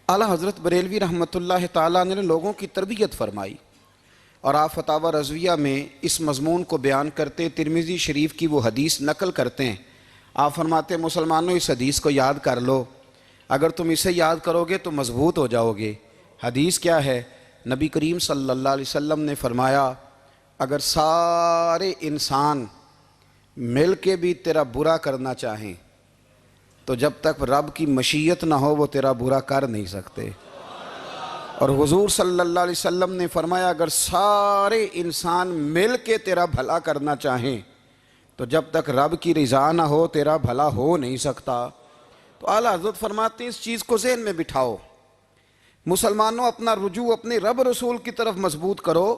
اعلیٰ حضرت بریلوی رحمۃ اللہ تعالیٰ نے لوگوں کی تربیت فرمائی، اور آپ فتاوی رضویہ میں اس مضمون کو بیان کرتے ترمذی شریف کی وہ حدیث نقل کرتے ہیں۔ آپ فرماتے ہیں مسلمانوں اس حدیث کو یاد کر لو، اگر تم اسے یاد کرو گے تو مضبوط ہو جاؤ گے۔ حدیث کیا ہے؟ نبی کریم صلی اللہ علیہ وسلم نے فرمایا اگر سارے انسان مل کے بھی تیرا برا کرنا چاہیں تو جب تک رب کی مشیت نہ ہو وہ تیرا برا کر نہیں سکتے۔ اور حضور صلی اللہ علیہ وسلم نے فرمایا اگر سارے انسان مل کے تیرا بھلا کرنا چاہیں تو جب تک رب کی رضا نہ ہو تیرا بھلا ہو نہیں سکتا۔ تو اعلیٰ حضرت فرماتے ہیں اس چیز کو ذہن میں بٹھاؤ، مسلمانوں اپنا رجوع اپنے رب رسول کی طرف مضبوط کرو۔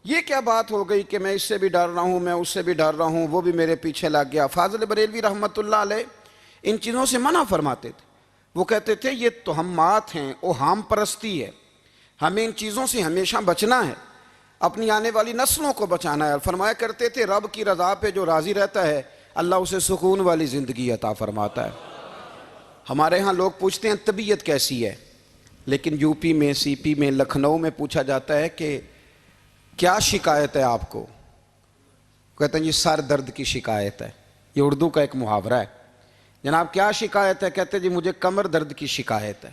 یہ کیا بات ہو گئی کہ میں اس سے بھی ڈر رہا ہوں، میں اس سے بھی ڈر رہا ہوں، وہ بھی میرے پیچھے لگ گیا۔ فاضل بریلوی رحمۃ اللہ علیہ ان چیزوں سے منع فرماتے تھے۔ وہ کہتے تھے یہ توہمات ہیں، اوہام پرستی ہے، ہمیں ان چیزوں سے ہمیشہ بچنا ہے، اپنی آنے والی نسلوں کو بچانا ہے۔ اور فرمایا کرتے تھے رب کی رضا پہ جو راضی رہتا ہے اللہ اسے سکون والی زندگی عطا فرماتا ہے۔ ہمارے ہاں لوگ پوچھتے ہیں طبیعت کیسی ہے، لیکن یو پی میں، سی پی میں، لکھنؤ میں پوچھا جاتا ہے کہ کیا شکایت ہے آپ کو؟ کہتے ہیں جی سر درد کی شکایت ہے۔ یہ اردو کا ایک محاورہ ہے۔ جناب کیا شکایت ہے؟ کہتے ہیں جی مجھے کمر درد کی شکایت ہے۔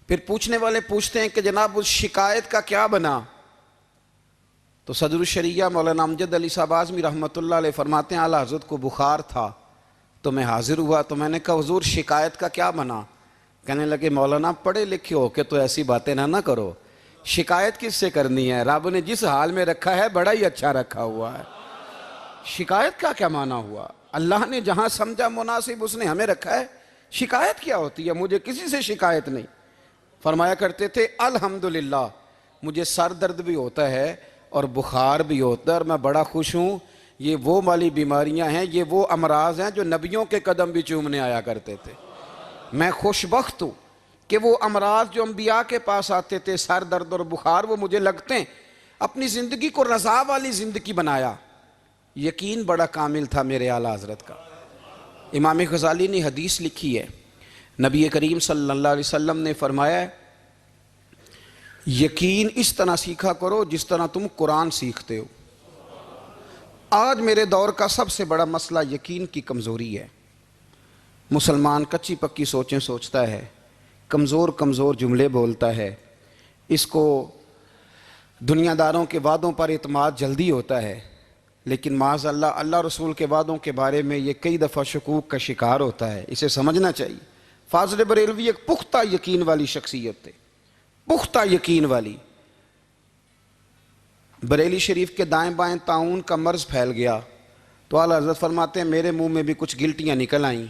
پھر پوچھنے والے پوچھتے ہیں کہ جناب اس شکایت کا کیا بنا؟ تو صدر الشریعہ مولانا امجد علی صاحب اعظمی رحمۃ اللہ علیہ فرماتے ہیں اعلیٰ حضرت کو بخار تھا تو میں حاضر ہوا، تو میں نے کہا حضور شکایت کا کیا بنا؟ کہنے لگے مولانا پڑھے لکھے ہو کے تو ایسی باتیں نہ کرو، شکایت کس سے کرنی ہے؟ رب نے جس حال میں رکھا ہے بڑا ہی اچھا رکھا ہوا ہے، شکایت کا کیا معنی ہوا؟ اللہ نے جہاں سمجھا مناسب اس نے ہمیں رکھا ہے، شکایت کیا ہوتی ہے؟ مجھے کسی سے شکایت نہیں۔ فرمایا کرتے تھے الحمدللہ مجھے سر درد بھی ہوتا ہے اور بخار بھی ہوتا ہے اور میں بڑا خوش ہوں، یہ وہ والی بیماریاں ہیں، یہ وہ امراض ہیں جو نبیوں کے قدم بھی چومنے آیا کرتے تھے۔ میں خوش بخت ہوں کہ وہ امراض جو انبیاء کے پاس آتے تھے، سر درد اور بخار، وہ مجھے لگتے ہیں۔ اپنی زندگی کو رضا والی زندگی بنایا، یقین بڑا کامل تھا میرے اعلیٰ حضرت کا۔ امام غزالی نے حدیث لکھی ہے، نبی کریم صلی اللہ علیہ وسلم نے فرمایا ہے یقین اس طرح سیکھا کرو جس طرح تم قرآن سیکھتے ہو۔ آج میرے دور کا سب سے بڑا مسئلہ یقین کی کمزوری ہے۔ مسلمان کچی پکی سوچیں سوچتا ہے، کمزور کمزور جملے بولتا ہے، اس کو دنیا داروں کے وعدوں پر اعتماد جلدی ہوتا ہے، لیکن معاذ اللہ اللہ رسول کے وعدوں کے بارے میں یہ کئی دفعہ شکوک کا شکار ہوتا ہے۔ اسے سمجھنا چاہیے۔ فاضل بریلوی ایک پختہ یقین والی شخصیت تھے، پختہ یقین والی۔ بریلی شریف کے دائیں بائیں طاعون کا مرض پھیل گیا تو اعلیٰ حضرت فرماتے ہیں میرے منہ میں بھی کچھ گلٹیاں نکل آئیں،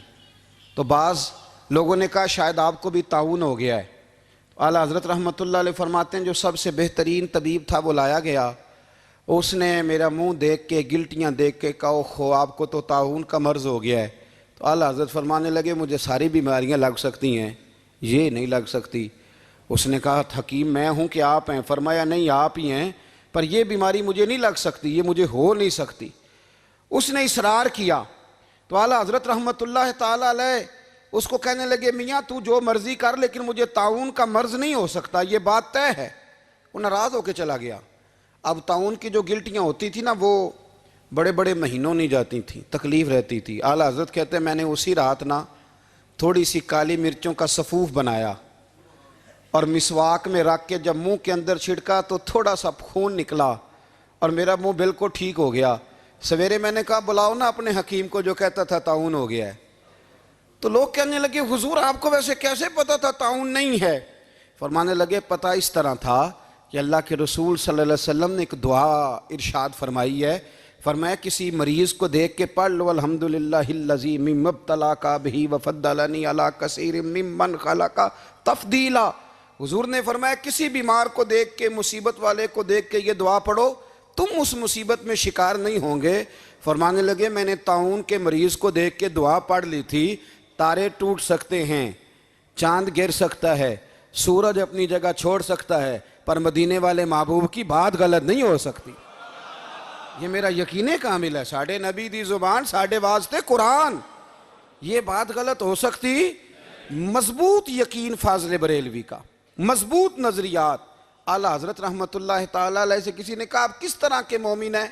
تو بعض لوگوں نے کہا شاید آپ کو بھی طاعون ہو گیا ہے۔ اعلیٰ حضرت رحمۃ اللہ علیہ فرماتے ہیں جو سب سے بہترین طبیب تھا وہ لایا گیا، اس نے میرا منہ دیکھ کے گلٹیاں دیکھ کے کہا خو آپ کو تو طاعون کا مرض ہو گیا ہے۔ تو اعلیٰ حضرت فرمانے لگے مجھے ساری بیماریاں لگ سکتی ہیں، یہ نہیں لگ سکتی۔ اس نے کہا حکیم میں ہوں کہ آپ ہیں؟ فرمایا نہیں آپ ہی ہیں، پر یہ بیماری مجھے نہیں لگ سکتی، یہ مجھے ہو نہیں سکتی۔ اس نے اصرار کیا تو اعلیٰ حضرت رحمۃ اللہ تعالیٰ علیہ اس کو کہنے لگے میاں تو جو مرضی کر لیکن مجھے طاعون کا مرض نہیں ہو سکتا، یہ بات طے ہے۔ وہ ناراض ہو کے چلا گیا۔ اب طاعون کی جو گلٹیاں ہوتی تھی نا وہ بڑے بڑے مہینوں نہیں جاتی تھیں، تکلیف رہتی تھی۔ اعلیٰ حضرت کہتے ہیں میں نے اسی رات نا تھوڑی سی کالی مرچوں کا سفوف بنایا اور مسواک میں رکھ کے جب منہ کے اندر چھڑکا تو تھوڑا سا خون نکلا اور میرا منہ بالکل ٹھیک ہو گیا۔ سویرے میں نے کہا بلاؤ نا اپنے حکیم کو جو کہتا تھا طاعون ہو گیا ہے۔ تو لوگ کہنے لگے حضور آپ کو ویسے کیسے پتا تھا طاعون نہیں ہے؟ فرمانے لگے پتہ اس طرح تھا کہ اللہ کے رسول صلی اللہ علیہ وسلم نے ایک دعا ارشاد فرمائی ہے، فرمایا کسی مریض کو دیکھ کے پڑھ لو الحمدللہ الذی مما ابتلاک بہ وفضلنی علی کثیر ممن خلق تفضیلا۔ حضور نے فرمایا کسی بیمار کو دیکھ کے، مصیبت والے کو دیکھ کے یہ دعا پڑھو، تم اس مصیبت میں شکار نہیں ہوں گے۔ فرمانے لگے میں نے طاعون کے مریض کو دیکھ کے دعا پڑھ لی تھی، تارے ٹوٹ سکتے ہیں، چاند گر سکتا ہے، سورج اپنی جگہ چھوڑ سکتا ہے، پر مدینے والے محبوب کی بات غلط نہیں ہو سکتی۔ یہ میرا یقین کامل ہے، ساڑھے نبی دی زبان ساڑھے واسطے قرآن، یہ بات غلط ہو سکتی؟ مضبوط یقین فاضل بریلوی کا۔ مضبوط نظریات. اعلیٰ حضرت رحمت اللہ تعالیٰ علیہ سے کسی نے کہا آپ کس طرح کے مومن ہیں,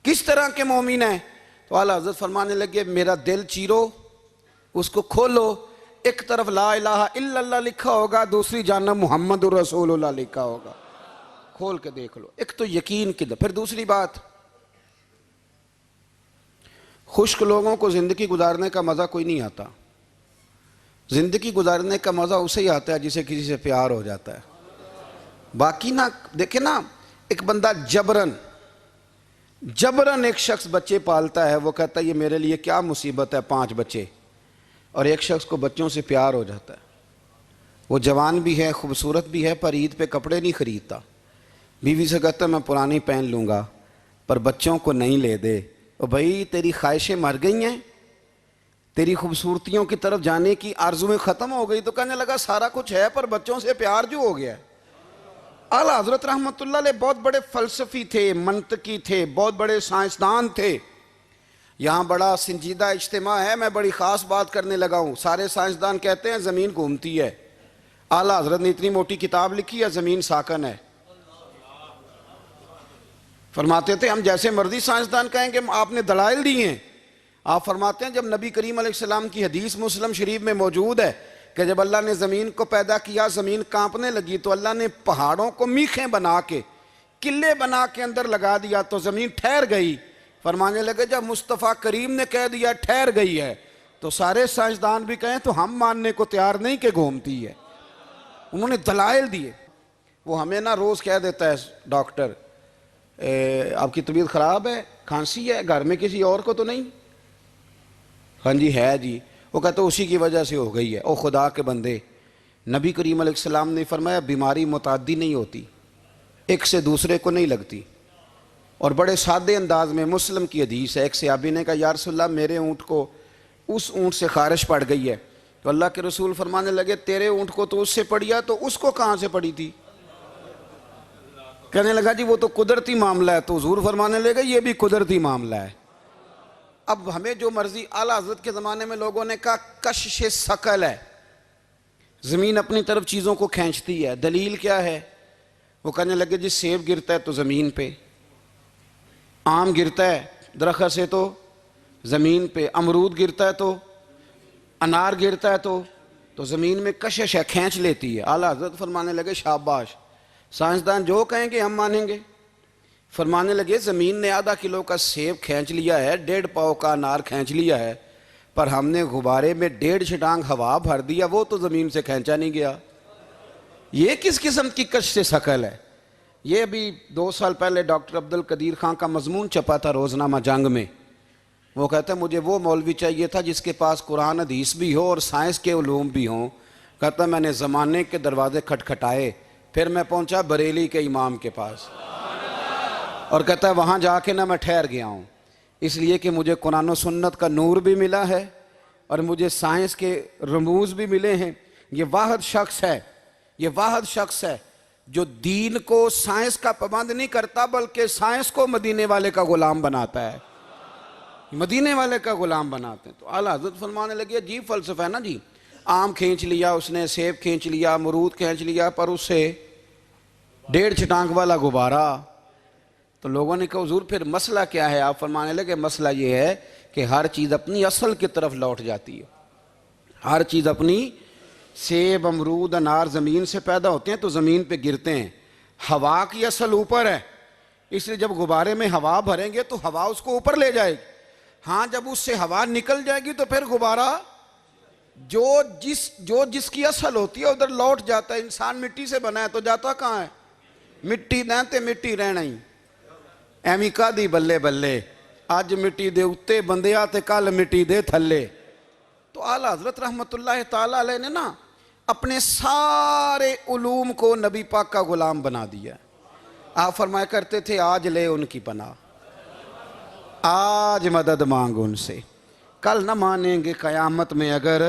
کس طرح کے مومن ہیں؟ تو اعلیٰ حضرت فرمانے لگے میرا دل چیرو, اس کو کھولو, ایک طرف لا الہ الا اللہ لکھا ہوگا, دوسری جانب محمد رسول اللہ لکھا ہوگا. کھول کے دیکھ لو. ایک تو یقین کی. پھر دوسری بات, خشک لوگوں کو زندگی گزارنے کا مزہ کوئی نہیں آتا. زندگی گزارنے کا مزہ اسے ہی آتا ہے جسے کسی سے پیار ہو جاتا ہے. باقی نہ دیکھیں نا, ایک بندہ جبرن ایک شخص بچے پالتا ہے, وہ کہتا ہے یہ میرے لیے کیا مصیبت ہے 5 بچے, اور ایک شخص کو بچوں سے پیار ہو جاتا ہے. وہ جوان بھی ہے, خوبصورت بھی ہے, پر عید پہ کپڑے نہیں خریدتا. بیوی سے کہتا ہے میں پرانی پہن لوں گا پر بچوں کو نہیں لے دے. اور بھائی تیری خواہشیں مر گئی ہیں, تیری خوبصورتیوں کی طرف جانے کی آرزویں ختم ہو گئی. تو کہنے لگا سارا کچھ ہے پر بچوں سے پیار جو ہو گیا ہے. اعلیٰ حضرت رحمت اللہ علیہ بہت بڑے فلسفی تھے, منطقی تھے, بہت بڑے سائنسدان تھے. یہاں بڑا سنجیدہ اجتماع ہے, میں بڑی خاص بات کرنے لگا ہوں. سارے سائنسدان کہتے ہیں زمین گھومتی ہے. اعلیٰ حضرت نے اتنی موٹی کتاب لکھی ہے زمین ساکن ہے. فرماتے تھے ہم جیسے مرضی سائنسدان کہیں گے آپ نے دلائل دی ہیں. آپ فرماتے ہیں جب نبی کریم علیہ السلام کی حدیث مسلم شریف میں موجود ہے کہ جب اللہ نے زمین کو پیدا کیا زمین کانپنے لگی تو اللہ نے پہاڑوں کو میخیں بنا کے قلعے بنا کے اندر لگا دیا تو زمین ٹھہر گئی. فرمانے لگے جب مصطفیٰ کریم نے کہہ دیا ٹھہر گئی ہے تو سارے سائنسدان بھی کہیں تو ہم ماننے کو تیار نہیں کہ گھومتی ہے. انہوں نے دلائل دیے. وہ ہمیں نہ روز کہہ دیتا ہے ڈاکٹر آپ کی طبیعت خراب ہے, کھانسی ہے, گھر میں کسی اور کو تو نہیں؟ ہاں جی ہے جی. وہ کہتا اسی کی وجہ سے ہو گئی ہے. او خدا کے بندے, نبی کریم علیہ السلام نے فرمایا بیماری متعدی نہیں ہوتی, ایک سے دوسرے کو نہیں لگتی. اور بڑے سادے انداز میں مسلم کی حدیث ہے, ایک صحابی نے کہا یا رسول اللہ میرے اونٹ کو اس اونٹ سے خارش پڑ گئی ہے. تو اللہ کے رسول فرمانے لگے تیرے اونٹ کو تو اس سے پڑی ہے تو اس کو کہاں سے پڑی تھی؟ کہنے لگا جی وہ تو قدرتی معاملہ ہے. تو حضور فرمانے لگے یہ بھی قدرتی معاملہ ہے. اب ہمیں جو مرضی, اعلیٰ حضرت کے زمانے میں لوگوں نے کہا کشش ثقل ہے, زمین اپنی طرف چیزوں کو کھینچتی ہے. دلیل کیا ہے؟ وہ کہنے لگے جی سیب گرتا ہے تو زمین پہ, آم گرتا ہے درخت سے تو زمین پہ, امرود گرتا ہے تو انار گرتا ہے تو زمین میں کشش ہے, کھینچ لیتی ہے. اعلیٰ حضرت فرمانے لگے شاباش, سائنسدان جو کہیں گے ہم مانیں گے. فرمانے لگے زمین نے آدھا کلو کا سیب کھینچ لیا ہے, 1.5 پاؤ کا انار کھینچ لیا ہے, پر ہم نے غبارے میں 1.5 چھٹانگ ہوا بھر دیا, وہ تو زمین سے کھینچا نہیں گیا. یہ کس قسم کی کش سے ثقل ہے؟ یہ ابھی 2 سال پہلے ڈاکٹر عبد القدیر خان کا مضمون چھپا تھا روزنامہ جنگ میں. وہ کہتا ہے مجھے وہ مولوی چاہیے تھا جس کے پاس قرآن حدیث بھی ہو اور سائنس کے علوم بھی ہوں. کہتا میں نے زمانے کے دروازے کھٹکھٹائے, پھر میں پہنچا بریلی کے امام کے پاس, اور کہتا ہے وہاں جا کے نہ میں ٹھہر گیا ہوں, اس لیے کہ مجھے قرآن و سنت کا نور بھی ملا ہے اور مجھے سائنس کے رموز بھی ملے ہیں. یہ واحد شخص ہے جو دین کو سائنس کا پابند نہیں کرتا بلکہ سائنس کو مدینے والے کا غلام بناتا ہے, مدینے والے کا غلام بناتے ہیں. تو اعلیٰ حضرت فرمانے لگے عجیب فلسفہ ہے نا جی, آم کھینچ لیا اس نے, سیب کھینچ لیا, امرود کھینچ لیا, پر اس سے 1.5 چھٹانگ والا غبارہ. تو لوگوں نے کہا حضور پھر مسئلہ کیا ہے؟ آپ فرمانے لگے مسئلہ یہ ہے کہ ہر چیز اپنی اصل کی طرف لوٹ جاتی ہے. ہر چیز اپنی, سیب امرود انار زمین سے پیدا ہوتے ہیں تو زمین پہ گرتے ہیں. ہوا کی اصل اوپر ہے, اس لیے جب غبارے میں ہوا بھریں گے تو ہوا اس کو اوپر لے جائے گی. ہاں جب اس سے ہوا نکل جائے گی تو پھر غبارہ جو جس کی اصل ہوتی ہے ادھر لوٹ جاتا ہے. انسان مٹی سے بنا ہے تو جاتا کہاں ہے؟ مٹی دیں مٹی رہنا ہی. ایمی کا دی بلے بلے, اج مٹی دے اتے بندیا تے کل مٹی دے تھلے. تو اعلیٰ حضرت رحمت اللہ تعالیٰ علیہ نے نا اپنے سارے علوم کو نبی پاک کا غلام بنا دیا. آپ فرمایا کرتے تھے آج لے ان کی پناہ, آج مدد مانگ ان سے, کل نہ مانیں گے قیامت میں اگر